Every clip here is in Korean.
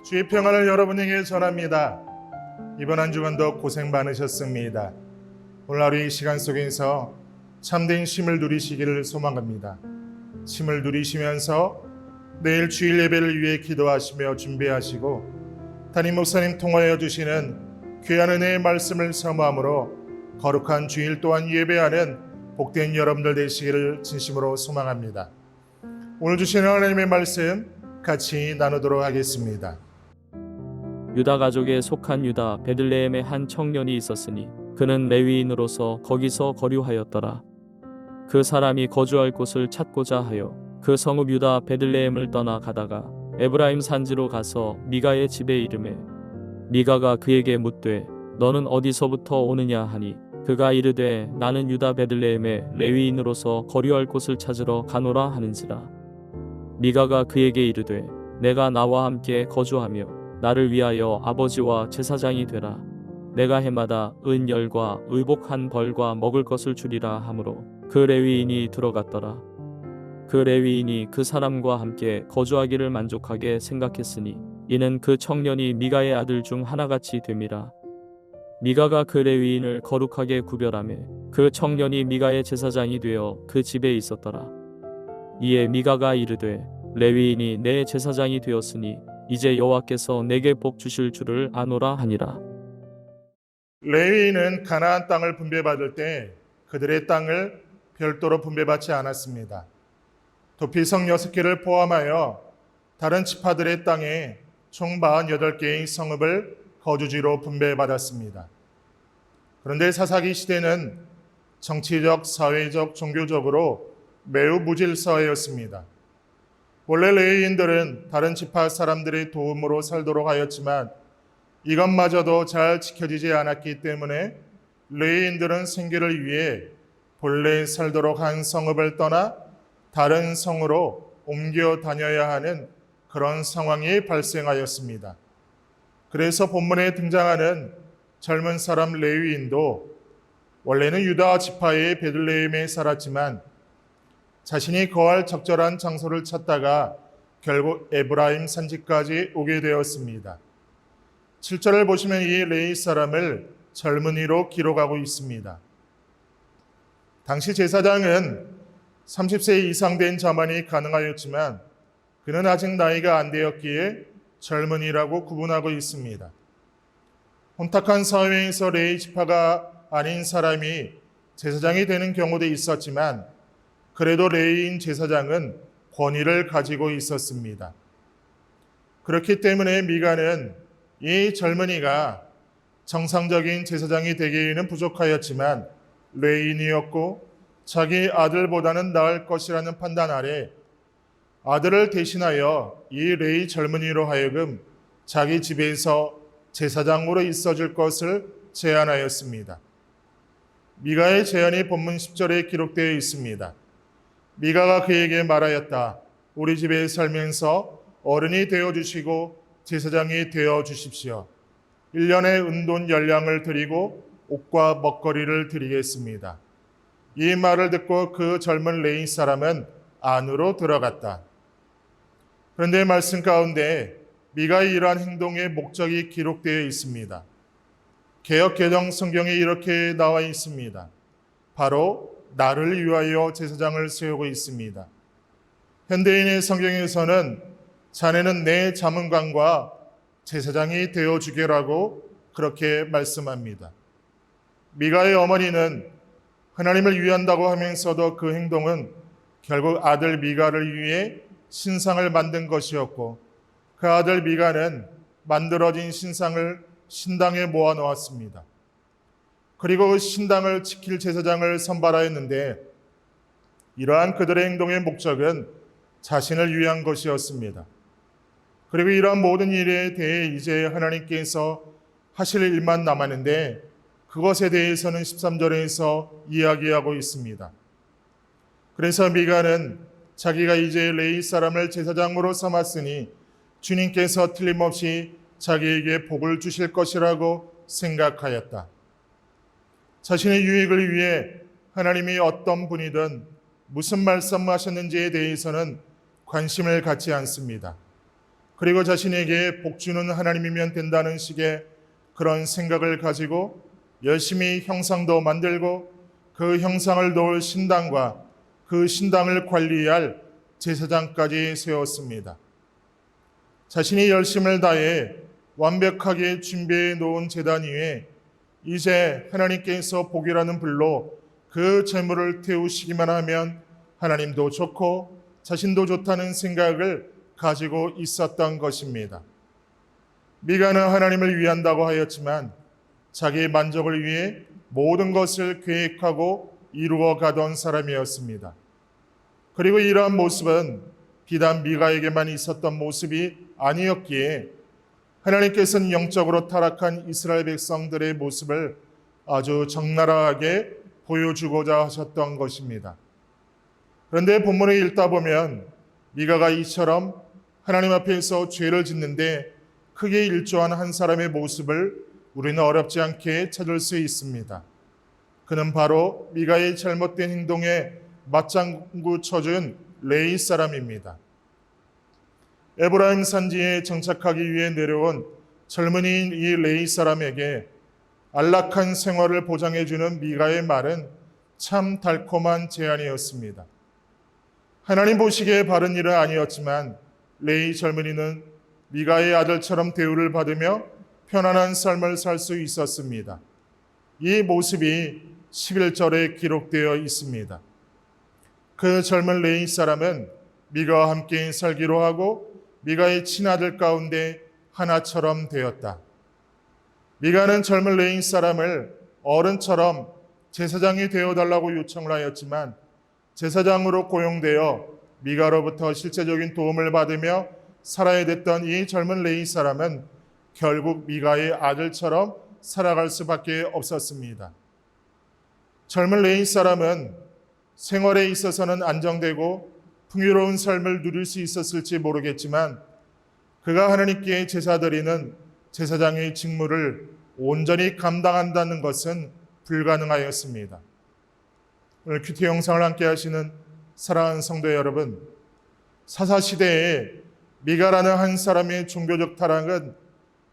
주의 평안을 여러분에게 전합니다. 이번 한 주간도 고생 많으셨습니다. 오늘 하루 이 시간 속에서 참된 쉼을 누리시기를 소망합니다. 쉼을 누리시면서 내일 주일 예배를 위해 기도하시며 준비하시고 담임 목사님 통하여 주시는 귀한 은혜의 말씀을 사모함으로 거룩한 주일 또한 예배하는 복된 여러분들 되시기를 진심으로 소망합니다. 오늘 주시는 하나님의 말씀 같이 나누도록 하겠습니다. 유다 가족에 속한 유다 베들레헴에 한 청년이 있었으니 그는 레위인으로서 거기서 거류하였더라. 그 사람이 거주할 곳을 찾고자 하여 그 성읍 유다 베들레헴을 떠나 가다가 에브라임 산지로 가서 미가의 집에 이르매 미가가 그에게 묻되 너는 어디서부터 오느냐 하니 그가 이르되 나는 유다 베들레헴에 레위인으로서 거류할 곳을 찾으러 가노라 하는지라. 미가가 그에게 이르되 내가 나와 함께 거주하며 나를 위하여 아버지와 제사장이 되라. 내가 해마다 은열과 의복 한 벌과 먹을 것을 주리라 하므로 그 레위인이 들어갔더라. 그 레위인이 그 사람과 함께 거주하기를 만족하게 생각했으니 이는 그 청년이 미가의 아들 중 하나같이 됨이라. 미가가 그 레위인을 거룩하게 구별하매 그 청년이 미가의 제사장이 되어 그 집에 있었더라. 이에 미가가 이르되 레위인이 내 제사장이 되었으니 이제 여호와께서 내게 복 주실 줄을 아노라 하니라. 레위인은 가나안 땅을 분배받을 때 그들의 땅을 별도로 분배받지 않았습니다. 도피성 6개를 포함하여 다른 지파들의 땅에 총 48개의 성읍을 거주지로 분배받았습니다. 그런데 사사기 시대는 정치적, 사회적, 종교적으로 매우 무질서하였습니다. 원래 레위인들은 다른 지파 사람들의 도움으로 살도록 하였지만 이것마저도 잘 지켜지지 않았기 때문에 레위인들은 생계를 위해 본래 살도록 한 성읍을 떠나 다른 성으로 옮겨 다녀야 하는 그런 상황이 발생하였습니다. 그래서 본문에 등장하는 젊은 사람 레위인도 원래는 유다 지파의 베들레헴에 살았지만 자신이 거할 적절한 장소를 찾다가 결국 에브라임 산지까지 오게 되었습니다. 7절을 보시면 이 레위 사람을 젊은이로 기록하고 있습니다. 당시 제사장은 30세 이상 된 자만이 가능하였지만 그는 아직 나이가 안 되었기에 젊은이라고 구분하고 있습니다. 혼탁한 사회에서 레위 지파가 아닌 사람이 제사장이 되는 경우도 있었지만 그래도 레위인 제사장은 권위를 가지고 있었습니다. 그렇기 때문에 미가는 이 젊은이가 정상적인 제사장이 되기에는 부족하였지만 레위인이었고 자기 아들보다는 나을 것이라는 판단 아래 아들을 대신하여 이 레위 젊은이로 하여금 자기 집에서 제사장으로 있어줄 것을 제안하였습니다. 미가의 제안이 본문 10절에 기록되어 있습니다. 미가가 그에게 말하였다. 우리 집에 살면서 어른이 되어주시고 제사장이 되어주십시오. 1년의 은돈 열량을 드리고 옷과 먹거리를 드리겠습니다. 이 말을 듣고 그 젊은 레위 사람은 안으로 들어갔다. 그런데 말씀 가운데 미가의 이러한 행동의 목적이 기록되어 있습니다. 개역 개정 성경에 이렇게 나와 있습니다. 바로 나를 위하여 제사장을 세우고 있습니다. 현대인의 성경에서는 자네는 내 자문관과 제사장이 되어주게라고 그렇게 말씀합니다. 미가의 어머니는 하나님을 위한다고 하면서도 그 행동은 결국 아들 미가를 위해 신상을 만든 것이었고 그 아들 미가는 만들어진 신상을 신당에 모아놓았습니다. 그리고 그 신당을 지킬 제사장을 선발하였는데 이러한 그들의 행동의 목적은 자신을 위한 것이었습니다. 그리고 이러한 모든 일에 대해 이제 하나님께서 하실 일만 남았는데 그것에 대해서는 13절에서 이야기하고 있습니다. 그래서 미가는 자기가 이제 레위 사람을 제사장으로 삼았으니 주님께서 틀림없이 자기에게 복을 주실 것이라고 생각하였다. 자신의 유익을 위해 하나님이 어떤 분이든 무슨 말씀하셨는지에 대해서는 관심을 갖지 않습니다. 그리고 자신에게 복 주는 하나님이면 된다는 식의 그런 생각을 가지고 열심히 형상도 만들고 그 형상을 놓을 신당과 그 신당을 관리할 제사장까지 세웠습니다. 자신이 열심을 다해 완벽하게 준비해 놓은 제단 위에 이제 하나님께서 복이라는 불로 그 제물을 태우시기만 하면 하나님도 좋고 자신도 좋다는 생각을 가지고 있었던 것입니다. 미가는 하나님을 위한다고 하였지만 자기의 만족을 위해 모든 것을 계획하고 이루어 가던 사람이었습니다. 그리고 이러한 모습은 비단 미가에게만 있었던 모습이 아니었기에 하나님께서는 영적으로 타락한 이스라엘 백성들의 모습을 아주 적나라하게 보여주고자 하셨던 것입니다. 그런데 본문을 읽다 보면 미가가 이처럼 하나님 앞에서 죄를 짓는데 크게 일조한 한 사람의 모습을 우리는 어렵지 않게 찾을 수 있습니다. 그는 바로 미가의 잘못된 행동에 맞장구 쳐준 레위 사람입니다. 에브라임 산지에 정착하기 위해 내려온 젊은이인 이 레위 사람에게 안락한 생활을 보장해주는 미가의 말은 참 달콤한 제안이었습니다. 하나님 보시기에 바른 일은 아니었지만 레위 젊은이는 미가의 아들처럼 대우를 받으며 편안한 삶을 살 수 있었습니다. 이 모습이 11절에 기록되어 있습니다. 그 젊은 레위 사람은 미가와 함께 살기로 하고 미가의 친아들 가운데 하나처럼 되었다. 미가는 젊은 레위 사람을 어른처럼 제사장이 되어달라고 요청을 하였지만 제사장으로 고용되어 미가로부터 실제적인 도움을 받으며 살아야 됐던 이 젊은 레위 사람은 결국 미가의 아들처럼 살아갈 수밖에 없었습니다. 젊은 레위 사람은 생활에 있어서는 안정되고 풍요로운 삶을 누릴 수 있었을지 모르겠지만 그가 하나님께 제사 드리는 제사장의 직무를 온전히 감당한다는 것은 불가능하였습니다. 오늘 큐티 영상을 함께 하시는 사랑하는 성도 여러분, 사사시대에 미가라는 한 사람의 종교적 타락은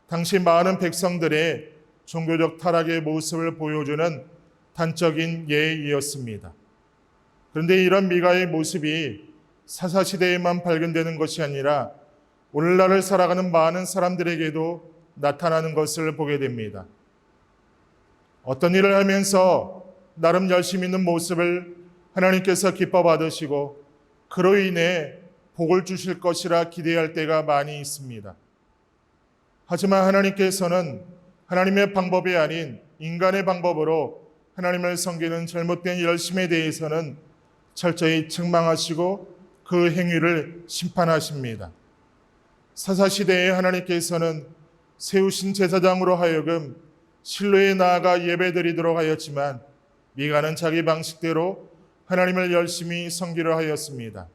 당시 많은 백성들의 종교적 타락의 모습을 보여주는 단적인 예이었습니다. 그런데 이런 미가의 모습이 사사시대에만 발견되는 것이 아니라 오늘날을 살아가는 많은 사람들에게도 나타나는 것을 보게 됩니다. 어떤 일을 하면서 나름 열심히 있는 모습을 하나님께서 기뻐 받으시고 그로 인해 복을 주실 것이라 기대할 때가 많이 있습니다. 하지만 하나님께서는 하나님의 방법이 아닌 인간의 방법으로 하나님을 섬기는 잘못된 열심에 대해서는 철저히 책망하시고 그 행위를 심판하십니다. 사사시대에 하나님께서는 세우신 제사장으로 하여금 실로에 나아가 예배드리도록 하였지만 미가는 자기 방식대로 하나님을 열심히 섬기려 하였습니다.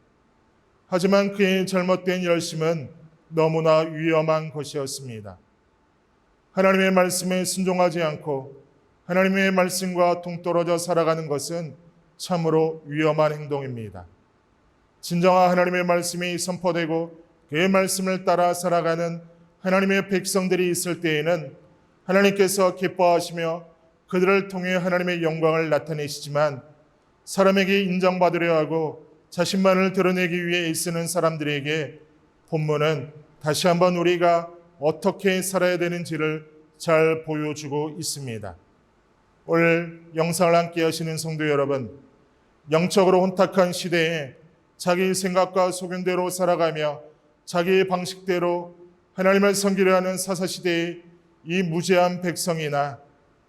하지만 그의 잘못된 열심은 너무나 위험한 것이었습니다. 하나님의 말씀에 순종하지 않고 하나님의 말씀과 동떨어져 살아가는 것은 참으로 위험한 행동입니다. 진정한 하나님의 말씀이 선포되고 그의 말씀을 따라 살아가는 하나님의 백성들이 있을 때에는 하나님께서 기뻐하시며 그들을 통해 하나님의 영광을 나타내시지만 사람에게 인정받으려 하고 자신만을 드러내기 위해 애쓰는 사람들에게 본문은 다시 한번 우리가 어떻게 살아야 되는지를 잘 보여주고 있습니다. 오늘 영상을 함께 하시는 성도 여러분, 영적으로 혼탁한 시대에 자기 생각과 소견대로 살아가며 자기의 방식대로 하나님을 섬기려 하는 사사시대의 이 무죄한 백성이나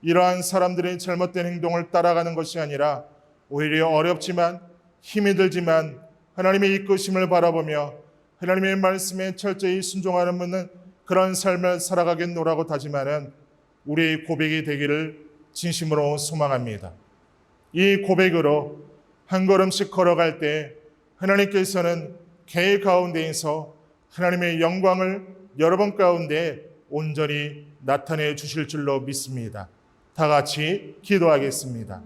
이러한 사람들의 잘못된 행동을 따라가는 것이 아니라 오히려 어렵지만 힘이 들지만 하나님의 이끄심을 바라보며 하나님의 말씀에 철저히 순종하는 그런 삶을 살아가겠노라고 다짐하는 우리의 고백이 되기를 진심으로 소망합니다. 이 고백으로 한 걸음씩 걸어갈 때 하나님께서는 개의 가운데에서 하나님의 영광을 여러분 가운데 온전히 나타내 주실 줄로 믿습니다. 다 같이 기도하겠습니다.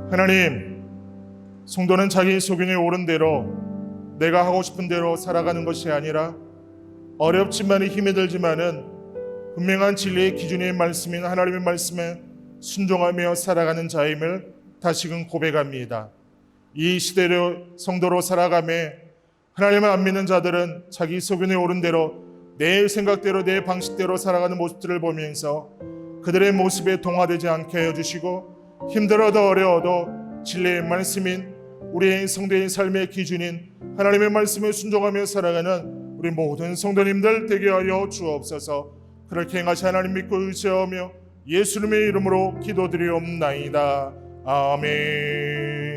하나님, 성도는 자기 소견에 옳은 대로 내가 하고 싶은 대로 살아가는 것이 아니라 어렵지만 힘이 들지만은 분명한 진리의 기준인 말씀인 하나님의 말씀에 순종하며 살아가는 자임을 다시금 고백합니다. 이 시대로 성도로 살아가며 하나님을 안 믿는 자들은 자기 소견에 오른 대로 내 생각대로 내 방식대로 살아가는 모습들을 보면서 그들의 모습에 동화되지 않게 해주시고 힘들어도 어려워도 진리의 말씀인 우리의 성도의 삶의 기준인 하나님의 말씀에 순종하며 살아가는 우리 모든 성도님들 되게 하여 주옵소서. 그렇게 행하시 하나님 믿고 의지하며 예수님의 이름으로 기도드리옵나이다. 아멘.